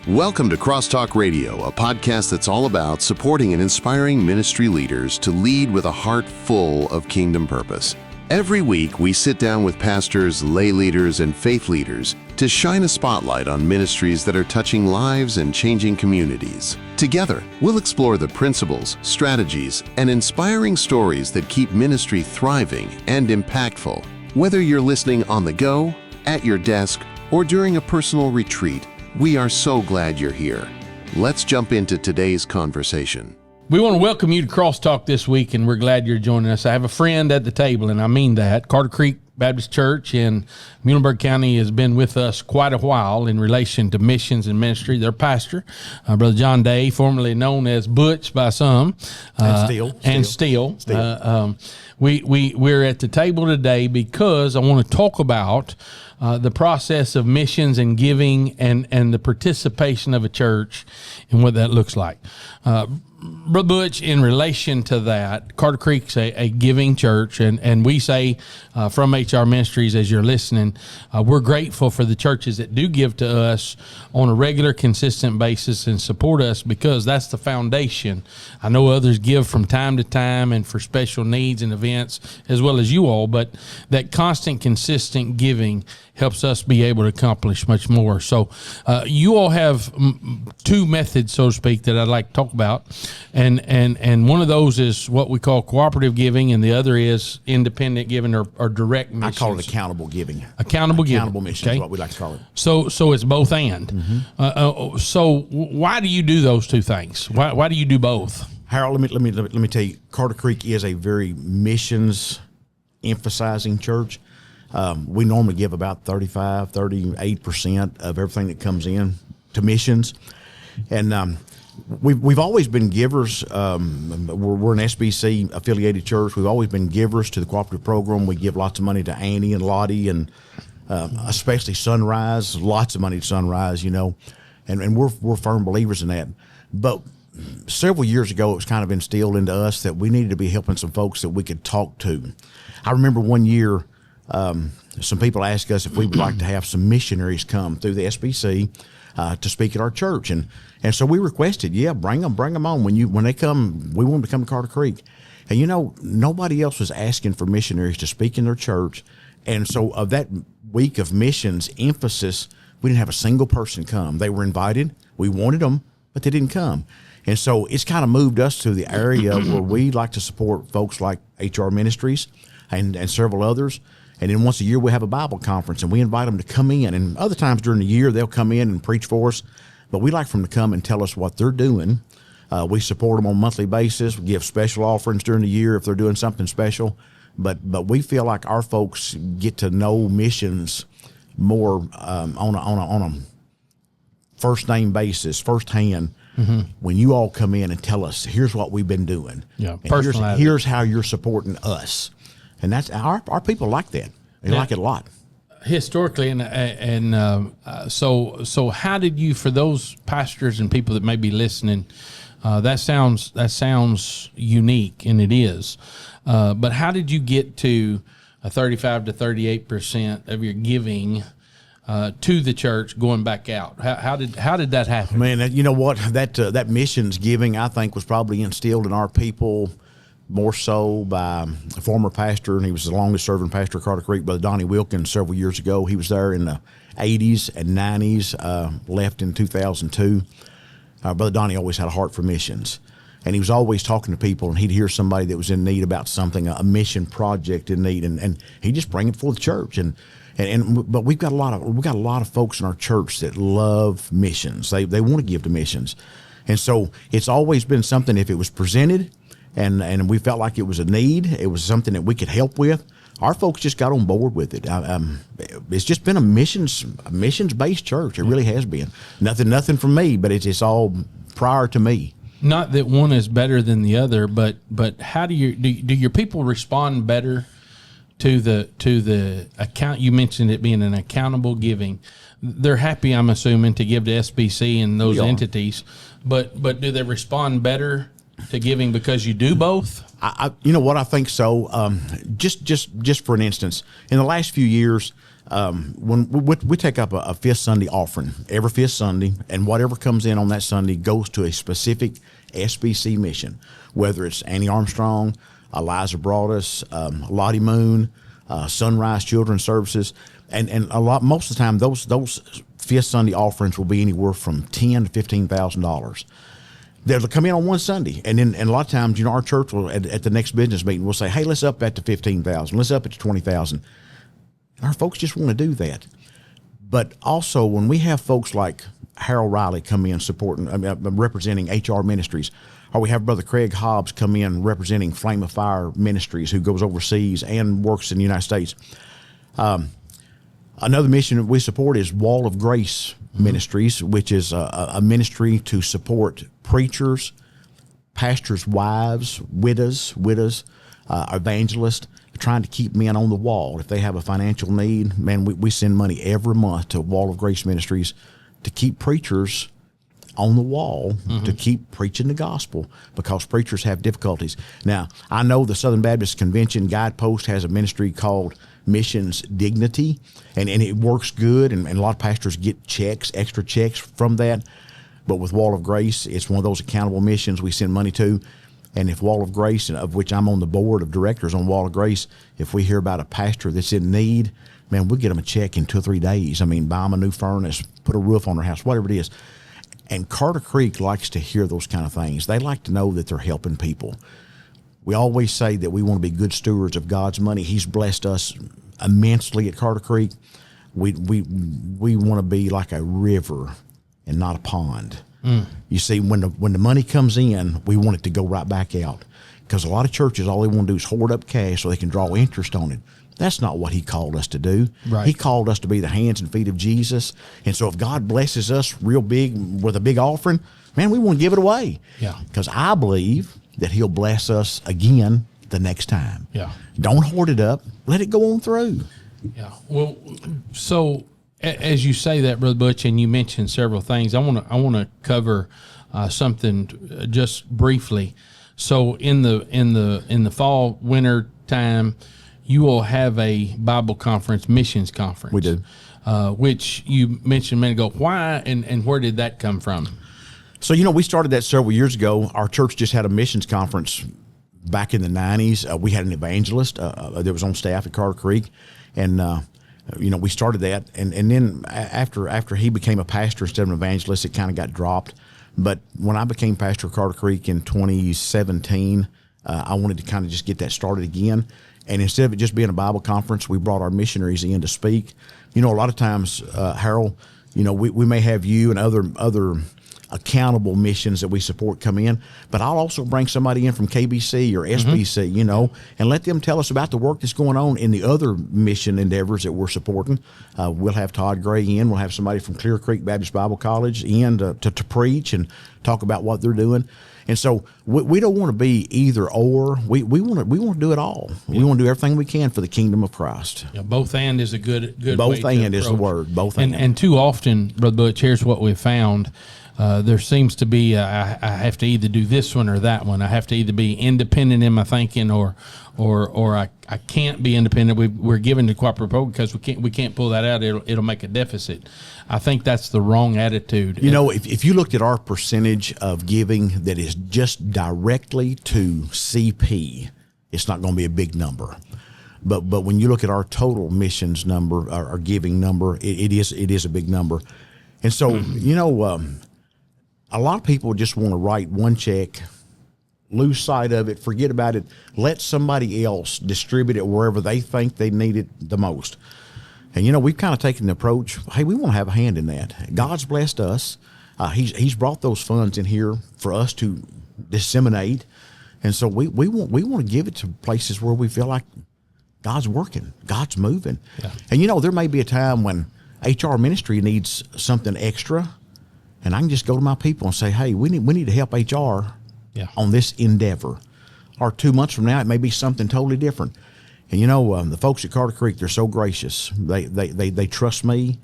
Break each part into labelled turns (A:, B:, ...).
A: Welcome to Crosstalk Radio, a podcast that's all about supporting and inspiring ministry leaders to lead with a heart full of kingdom purpose. Every week, we sit down with pastors, lay leaders, and faith leaders to shine a spotlight on ministries that are touching lives and changing communities. Together, we'll explore the principles, strategies, and inspiring stories that keep ministry thriving and impactful. Whether you're listening on the go, at your desk, or during a personal retreat, we are so glad you're here. Let's jump into today's conversation.
B: We want to welcome you to Crosstalk this week, and we're glad you're joining us. I have a friend at the table, and I mean that. Carter Creek Baptist Church in Muhlenberg County has been with us quite a while in relation to missions and ministry. Their pastor, Brother John Day, formerly known as Butch by some. And still. We're at the table today because I want to talk about the process of missions and giving and the participation of a church and what that looks like. Brother Butch, in relation to that, Carter Creek's a giving church, and we say from HR Ministries, as you're listening, we're grateful for the churches that do give to us on a regular, consistent basis and support us, because that's the foundation. I know others give from time to time and for special needs and events, as well as you all, but that constant, consistent giving helps us be able to accomplish much more. So you all have two methods, so to speak, that I'd like to talk about. And one of those is what we call cooperative giving, and the other is independent giving or direct missions.
C: I call it accountable giving.
B: Accountable
C: missions, okay? Is what we like to call it.
B: So it's both and. Mm-hmm. So why do you do those two things? Why do you do both?
C: Harold, let me tell you, Carter Creek is a very missions emphasizing church. We normally give about 38% of everything that comes in to missions. And we've always been givers. We're an SBC affiliated church. We've always been givers to the cooperative program. We give lots of money to Annie and Lottie, and especially Sunrise, lots of money to Sunrise, and we're firm believers in that. But several years ago, it was kind of instilled into us that we needed to be helping some folks that we could talk to. I remember one year, some people asked us if we would like to have some missionaries come through the SBC to speak at our church, and so we requested, bring them on. When they come, we want them to come to Carter Creek. And nobody else was asking for missionaries to speak in their church, and so of that week of missions emphasis, we didn't have a single person come. They were invited, we wanted them, but they didn't come. And so it's kind of moved us to the area where we like to support folks like HR Ministries and several others. And then once a year, we have a Bible conference, and we invite them to come in. And other times during the year, they'll come in and preach for us. But we like for them to come and tell us what they're doing. We support them on a monthly basis. We give special offerings during the year if they're doing something special. But we feel like our folks get to know missions more on a first-name basis, firsthand, when you all come in and tell us, here's what we've been doing.
B: Yeah,
C: here's how you're supporting us. And that's our people like that. They like it a lot.
B: Historically, so how did you, for those pastors and people that may be listening, that sounds unique, and it is. But how did you get to a 35 to 38% of your giving to the church going back out? How did that happen?
C: Man, you know what? That missions giving, I think, was probably instilled in our people more so by a former pastor, and he was the longest serving pastor of Carter Creek, Brother Donnie Wilkins, several years ago. He was there in the 80s and 90s, left in 2002. Brother Donnie always had a heart for missions, and he was always talking to people, and he'd hear somebody that was in need about something, a mission project in need, and he'd just bring it for the church. But we've got a lot of folks in our church that love missions. They want to give to missions, and so it's always been something. If it was presented, and we felt like it was a need, it was something that we could help with, our folks just got on board with it. It's just been a missions-based church. It really has been. Nothing from me, but it's all prior to me.
B: Not that one is better than the other, but how do your people respond better to the account? You mentioned it being an accountable giving. They're happy, I'm assuming, to give to SBC and those entities, but do they respond better to giving because you do both?
C: You know what, I think so. Just for an instance, in the last few years, when we take up a fifth Sunday offering every fifth Sunday, and whatever comes in on that Sunday goes to a specific SBC mission, whether it's Annie Armstrong, Eliza Broadus, Lottie Moon, Sunrise Children's Services, and most of the time those fifth Sunday offerings will be anywhere from $10,000 to $15,000. They'll come in on one Sunday, and a lot of times, our church will at the next business meeting we'll say, hey, let's up that to $15,000, let's up it to $20,000. Our folks just want to do that. But also, when we have folks like Harold Riley come in representing HR Ministries, or we have Brother Craig Hobbs come in representing Flame of Fire Ministries, who goes overseas and works in the United States. Another mission that we support is Wall of Grace Ministries, which is a ministry to support preachers, pastors' wives, widows, evangelists, trying to keep men on the wall. If they have a financial need, man, we send money every month to Wall of Grace Ministries to keep preachers on the wall, to keep preaching the gospel, because preachers have difficulties. Now, I know the Southern Baptist Convention Guidepost has a ministry called Missions Dignity, and it works good, and a lot of pastors get extra checks from that. But with Wall of Grace, it's one of those accountable missions we send money to. And if Wall of Grace, of which I'm on the board of directors on Wall of Grace, if we hear about a pastor that's in need, man, we'll get them a check in 2 or 3 days. I mean, buy them a new furnace, put a roof on their house, whatever it is. And Carter Creek likes to hear those kind of things. They like to know that they're helping people. We always say that we want to be good stewards of God's money. He's blessed us immensely at Carter Creek. We want to be like a river and not a pond. You see, when the money comes in, we want it to go right back out. Because a lot of churches, all they want to do is hoard up cash so they can draw interest on it. That's not what he called us to do.
B: Right.
C: He called us to be the hands and feet of Jesus. And so if God blesses us real big with a big offering, man, we want to give it away.
B: Yeah.
C: Because I believe that he'll bless us again the next time.
B: Yeah.
C: Don't hoard it up. Let it go on through.
B: Yeah. Well, so as you say that, Brother Butch, and you mentioned several things, I want to cover something just briefly. So in the fall, winter time, you will have a Bible conference, missions conference.
C: We do.
B: Which you mentioned a minute ago. Why and where did that come from?
C: So, we started that several years ago. Our church just had a missions conference back in the 90s. We had an evangelist that was on staff at Carter Creek. And, we started that. And then after he became a pastor instead of an evangelist, it kind of got dropped. But when I became pastor of Carter Creek in 2017, I wanted to kind of just get that started again. And instead of it just being a Bible conference, we brought our missionaries in to speak. A lot of times, Harold, we may have you and other accountable missions that we support come in, but I'll also bring somebody in from KBC or SBC, and let them tell us about the work that's going on in the other mission endeavors that we're supporting. We'll have Todd Gray in. We'll have somebody from Clear Creek Baptist Bible College in to preach and talk about what they're doing. And so we don't want to be either or. We want to do it all. Yeah. We want to do everything we can for the kingdom of Christ.
B: Yeah, both and is a good
C: both
B: way
C: and is the word. Both
B: and too often, Brother Butch, here's what we've found. There seems to be I have to either do this one or that one. I have to either be independent in my thinking or I can't be independent. We're given to cooperative program because we can't pull that out. It'll make a deficit. I think that's the wrong attitude.
C: If you looked at our percentage of giving that is just directly to CP, it's not going to be a big number. But when you look at our total missions number, our giving number, it is a big number. And so, a lot of people just want to write one check, lose sight of it, forget about it, let somebody else distribute it wherever they think they need it the most. And, we've kind of taken the approach, hey, we want to have a hand in that. God's blessed us. He's brought those funds in here for us to disseminate. And so we want to give it to places where we feel like God's working, God's moving. Yeah. And, there may be a time when HR ministry needs something extra, and I can just go to my people and say, hey, we need to help HR on this endeavor. Or 2 months from now, it may be something totally different. And, the folks at Carter Creek, they're so gracious. They trust me.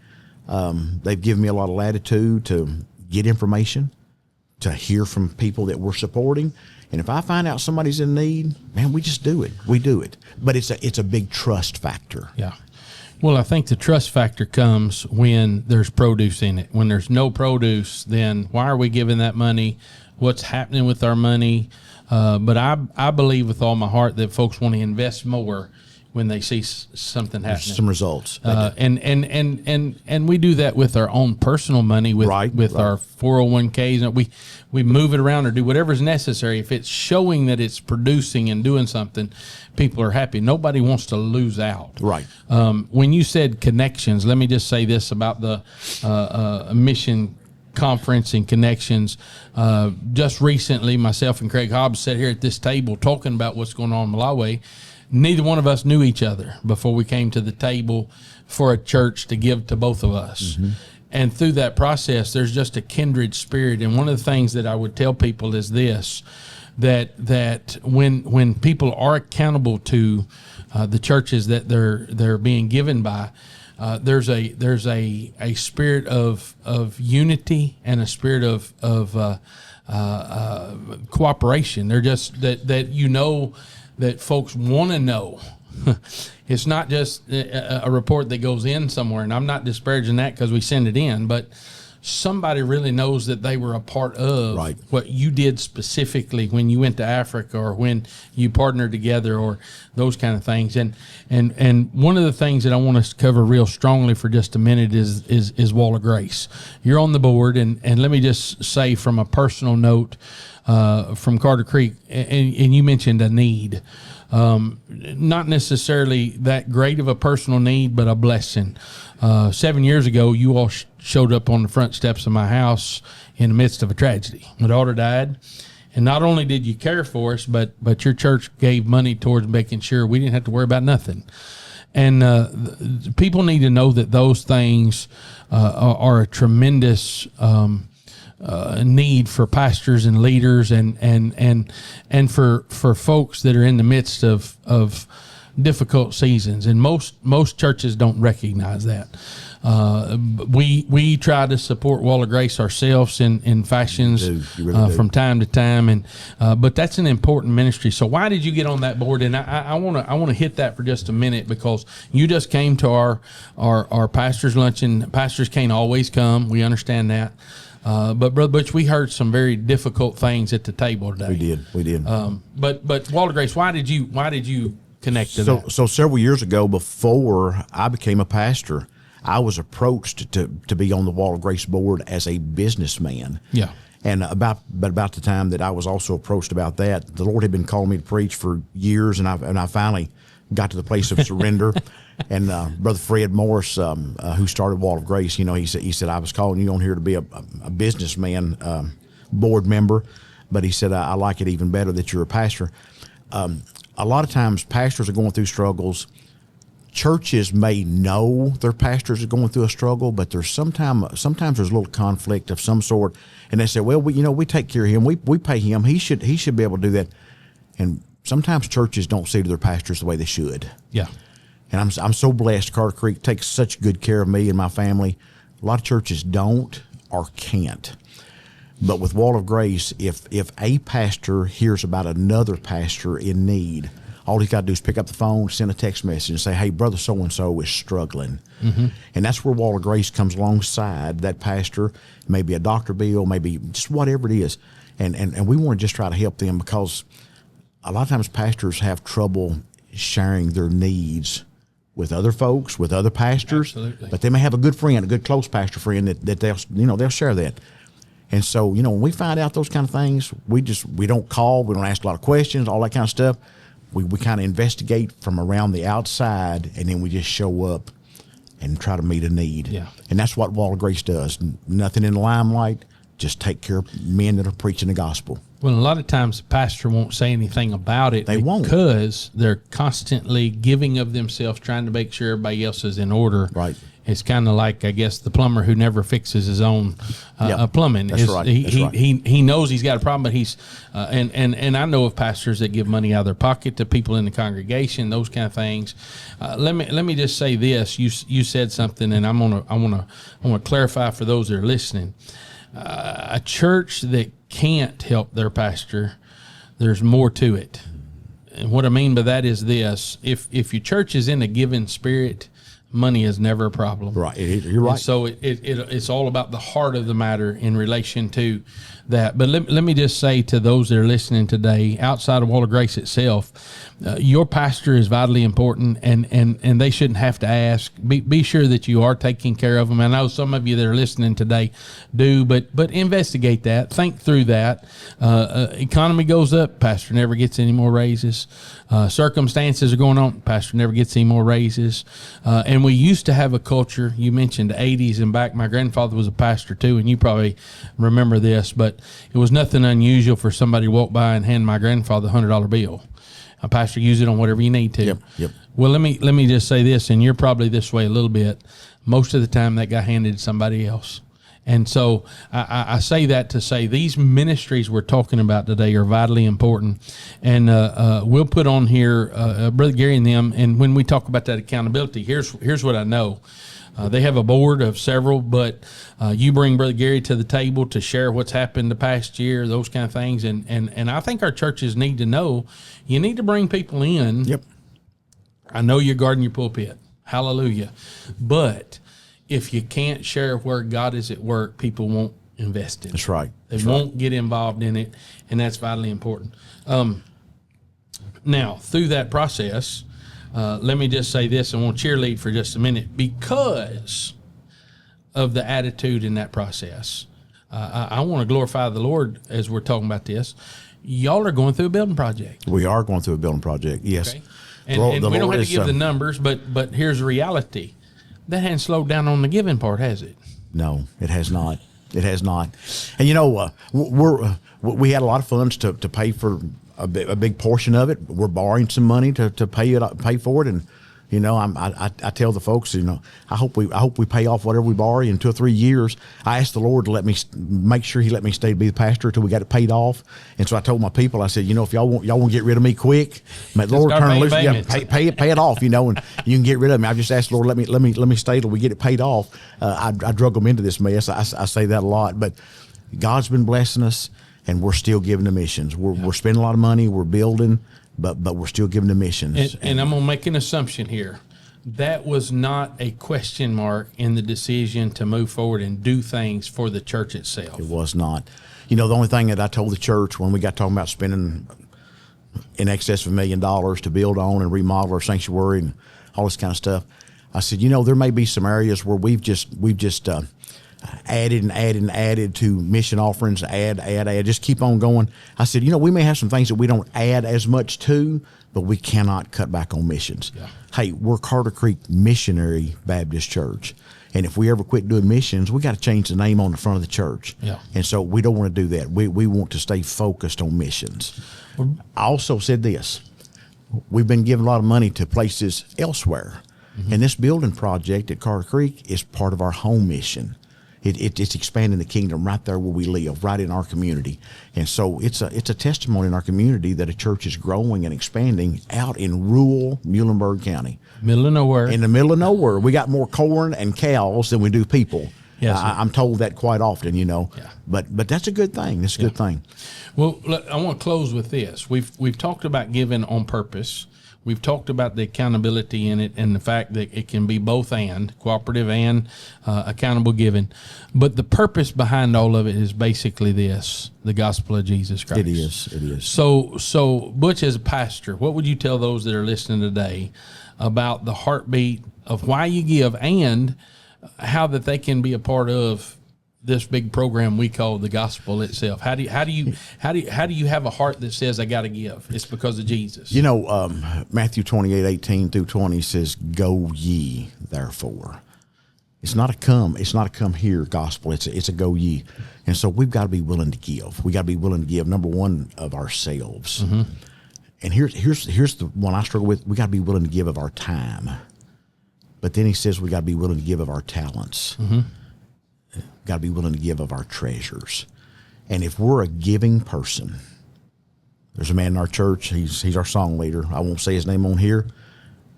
C: They've given me a lot of latitude to get information, to hear from people that we're supporting. And if I find out somebody's in need, man, we just do it. We do it. But it's a big trust factor.
B: Yeah. Well, I think the trust factor comes when there's produce in it. When there's no produce, then why are we giving that money? What's happening with our money? But I believe with all my heart that folks want to invest more when they see something happening.
C: Some results.
B: And we do that with our own personal money, with our 401ks. And we move it around or do whatever's necessary. If it's showing that it's producing and doing something, people are happy. Nobody wants to lose out.
C: Right.
B: When you said connections, let me just say this about the mission conference and connections. Just recently, myself and Craig Hobbs sat here at this table talking about what's going on in Malawi. Neither one of us knew each other before we came to the table for a church to give to both of us. Mm-hmm. And through that process, there's just a kindred spirit. And one of the things that I would tell people is this, that when people are accountable to the churches that they're being given by, there's a spirit of unity and a spirit of cooperation. They're just that that folks want to know. It's not just a report that goes in somewhere, and I'm not disparaging that because we send it in, but somebody really knows that they were a part of what you did specifically when you went to Africa or when you partnered together or those kind of things. And one of the things that I want us to cover real strongly for just a minute is Wall of Grace. You're on the board, and let me just say from a personal note, from Carter Creek, and you mentioned a need. Not necessarily that great of a personal need, but a blessing. 7 years ago, you all showed up on the front steps of my house in the midst of a tragedy. My daughter died, and not only did you care for us, but your church gave money towards making sure we didn't have to worry about nothing. And people need to know that those things are a tremendous need for pastors and leaders and for folks that are in the midst of difficult seasons, and most churches don't recognize that. We try to support Wall of Grace ourselves in fashions from time to time, and but that's an important ministry. So why did you get on that board? And I want to hit that for just a minute, because you just came to our pastors luncheon. Pastors can't always come. We understand that. But Brother Butch, we heard some very difficult things at the table today.
C: We did.
B: But Wall of Grace, why did you connect to that?
C: So several years ago, before I became a pastor, I was approached to be on the Wall of Grace board as a businessman.
B: Yeah.
C: And about the time that I was also approached about that, the Lord had been calling me to preach for years, and I finally got to the place of surrender. And Brother Fred Morris, who started Wall of Grace, he said I was calling you on here to be a businessman board member, but he said I like it even better that you're a pastor. A lot of times pastors are going through struggles. Churches may know their pastors are going through a struggle, but there's sometimes there's a little conflict of some sort, and they say, well, we take care of him, we pay him, he should be able to do that. And sometimes churches don't see to their pastors the way they should.
B: Yeah.
C: And I'm so blessed. Carter Creek takes such good care of me and my family. A lot of churches don't or can't. But with Wall of Grace, if a pastor hears about another pastor in need, all he's got to do is pick up the phone, send a text message, and say, hey, brother so-and-so is struggling. Mm-hmm. And that's where Wall of Grace comes alongside that pastor, maybe a doctor bill, maybe just whatever it is. And we want to just try to help them, because a lot of times pastors have trouble sharing their needs with other folks, with other pastors. Absolutely. But they may have a good friend, a good close pastor friend that they'll share that. And so, when we find out those kind of things, we don't call, we don't ask a lot of questions, all that kind of stuff. We kind of investigate from around the outside, and then we just show up and try to meet a need.
B: Yeah.
C: And that's what Wall of Grace does. Nothing in the limelight, just take care of men that are preaching the gospel.
B: Well, a lot of times the pastor won't say anything about it.
C: They won't,
B: because they're constantly giving of themselves, trying to make sure everybody else is in order.
C: Right.
B: It's kind of like, I guess, the plumber who never fixes his own plumbing.
C: That's right.
B: He knows he's got a problem, but he's and I know of pastors that give money out of their pocket to people in the congregation, those kind of things. Let me just say this: you said something, and I want to clarify for those that are listening. A church that can't help their pastor, there's more to it. And what I mean by that is this: if your church is in a giving spirit, money is never a problem.
C: Right. You're right.
B: And so it's all about the heart of the matter in relation to that. But let me just say to those that are listening today, outside of Wall of Grace itself, your pastor is vitally important, and they shouldn't have to ask. Be sure that you are taking care of them. I know some of you that are listening today do, but investigate that. Think through that. Economy goes up, pastor never gets any more raises. Circumstances are going on, pastor never gets any more raises. And we used to have a culture, you mentioned the 80s and back. My grandfather was a pastor too, and you probably remember this, but it was nothing unusual for somebody to walk by and hand my grandfather a $100 bill. A pastor, use it on whatever you need to.
C: Yep.
B: Well, let me just say this, and you're probably this way a little bit. Most of the time that got handed to somebody else. And so I say that to say these ministries we're talking about today are vitally important. And we'll put on here Brother Gary and them, and when we talk about that accountability, here's what I know. They have a board of several, but you bring Brother Gary to the table to share what's happened the past year, those kind of things. And I think our churches need to know you need to bring people in.
C: Yep.
B: I know you're guarding your pulpit. Hallelujah. But if you can't share where God is at work, people won't invest in it.
C: That's right.
B: They won't get involved in it, and that's vitally important. Now, through that process, let me just say this, and we'll cheerlead for just a minute. Because of the attitude in that process, I want to glorify the Lord as we're talking about this. Y'all are going through a building project.
C: We are going through a building project, yes.
B: Okay. And we don't have to give the numbers, but here's the reality. That hasn't slowed down on the giving part, has it?
C: No, it has not. It has not. And, you know, we had a lot of funds to pay for a big portion of it. We're borrowing some money to pay for it. And, you know, I tell the folks, you know, I hope we pay off whatever we borrow in 2 or 3 years. I asked the Lord to make sure He let me stay to be the pastor until we got it paid off. And so I told my people, I said, you know, if y'all want to get rid of me quick, may the Lord turn loose, pay it off, you know, and you can get rid of me. I just asked the Lord, let me stay till we get it paid off. I drug them into this mess. I say that a lot, but God's been blessing us, and we're still giving to missions. We're spending a lot of money. We're building. But we're still giving the missions.
B: And I'm going to make an assumption here. That was not a question mark in the decision to move forward and do things for the church itself.
C: It was not. You know, the only thing that I told the church when we got talking about spending in excess of $1 million to build on and remodel our sanctuary and all this kind of stuff, I said, you know, there may be some areas where we've just added to mission offerings, add, just keep on going. I said, you know, we may have some things that we don't add as much to, but we cannot cut back on missions. Yeah. Hey, we're Carter Creek Missionary Baptist Church. And if we ever quit doing missions, we got to change the name on the front of the church. Yeah. And so we don't want to do that. We want to stay focused on missions. I also said this. We've been giving a lot of money to places elsewhere. Mm-hmm. And this building project at Carter Creek is part of our home mission. It's expanding the kingdom right there where we live, right in our community. And so it's a testimony in our community that a church is growing and expanding out in rural Muhlenberg County.
B: Middle of nowhere.
C: In the middle of nowhere. We got more corn and cows than we do people. Yes, I'm told that quite often, you know. Yeah. But that's a good thing. That's a good thing.
B: Well, look, I want to close with this. We've talked about giving on purpose. We've talked about the accountability in it and the fact that it can be both and, cooperative and accountable giving. But the purpose behind all of it is basically this, the gospel of Jesus Christ.
C: It is.
B: So Butch, as a pastor, what would you tell those that are listening today about the heartbeat of why you give and how that they can be a part of this big program we call the gospel itself? How do you have a heart that says I got to give? It's because of Jesus.
C: You know, Matthew 28:18-20 says, "Go ye therefore." It's not a come here gospel. It's a go ye, and so we've got to be willing to give. We got to be willing to give. Number one, of ourselves, and here's the one I struggle with. We got to be willing to give of our time, but then he says we got to be willing to give of our talents. Got to be willing to give of our treasures. And if we're a giving person, there's a man in our church, he's our song leader. I won't say his name on here,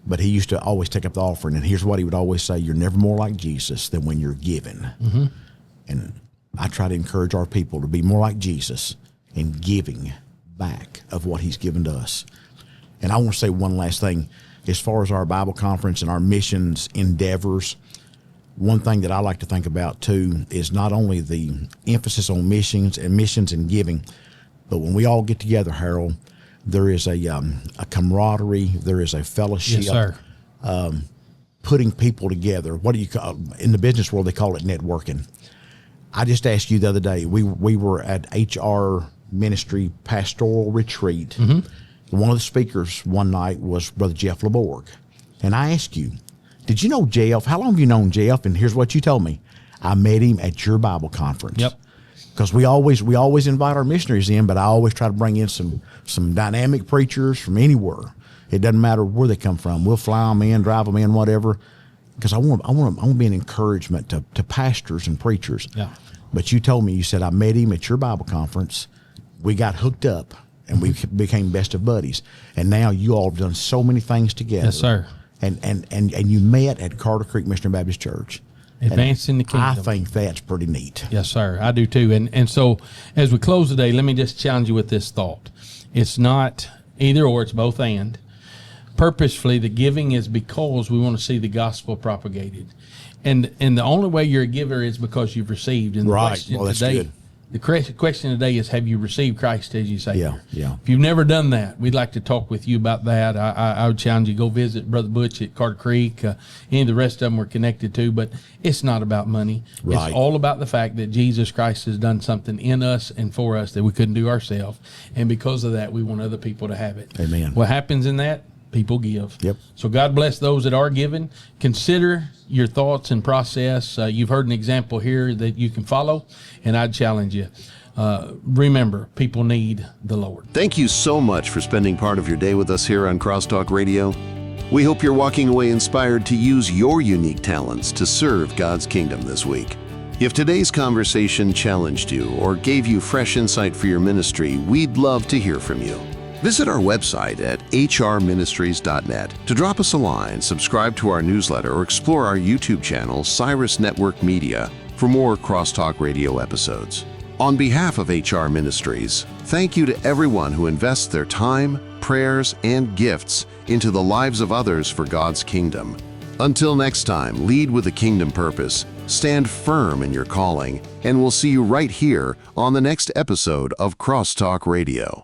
C: but he used to always take up the offering. And here's what he would always say: you're never more like Jesus than when you're giving. And I try to encourage our people to be more like Jesus in giving back of what he's given to us. And I want to say one last thing. as far as our Bible conference and our missions endeavors, one thing that I like to think about too is not only the emphasis on missions and giving, but when we all get together, Harold, there is a camaraderie, there is a fellowship.
B: Yes, sir.
C: Putting people together. What do you call, in the business world, they call it networking. I just asked you the other day, we were at HR Ministry Pastoral Retreat. One of the speakers one night was Brother Jeff LeBorg. And I asked you, did you know Jeff? How long have you known Jeff? And here's what you told me. I met him at your Bible conference.
B: Yep.
C: Because we always invite our missionaries in, but I always try to bring in some dynamic preachers from anywhere. It doesn't matter where they come from. We'll fly them in, drive them in, whatever. Because I want to be an encouragement to pastors and preachers.
B: Yeah.
C: But you told me, you said, I met him at your Bible conference. We got hooked up, and we became best of buddies. And now you all have done so many things together.
B: Yes, sir.
C: And you met at Carter Creek Missionary Baptist Church.
B: Advancing the kingdom.
C: I think that's pretty neat.
B: Yes, sir. I do too. And so as we close today, let me just challenge you with this thought. It's not either or, it's both and. Purposefully, the giving is because we want to see the gospel propagated. And the only way you're a giver is because you've received. And the
C: Right.
B: question
C: Well, that's
B: today,
C: good.
B: The question today is, have you received Christ as your Savior?
C: Yeah.
B: If you've never done that, we'd like to talk with you about that. I would challenge you, go visit Brother Butch at Carter Creek. Any of the rest of them we're connected to, but it's not about money.
C: Right.
B: It's all about the fact that Jesus Christ has done something in us and for us that we couldn't do ourselves. And because of that, we want other people to have it.
C: Amen.
B: What happens in that? People give.
C: Yep.
B: So God bless those that are giving. Consider your thoughts and process. You've heard an example here that you can follow, and I'd challenge you. Remember, people need the Lord.
A: Thank you so much for spending part of your day with us here on Crosstalk Radio. We hope you're walking away inspired to use your unique talents to serve God's kingdom this week. If today's conversation challenged you or gave you fresh insight for your ministry, we'd love to hear from you. Visit our website at hrministries.net to drop us a line, subscribe to our newsletter, or explore our YouTube channel, Cyrus Network Media, for more Crosstalk Radio episodes. On behalf of HR Ministries, thank you to everyone who invests their time, prayers, and gifts into the lives of others for God's kingdom. Until next time, lead with a kingdom purpose, stand firm in your calling, and we'll see you right here on the next episode of Crosstalk Radio.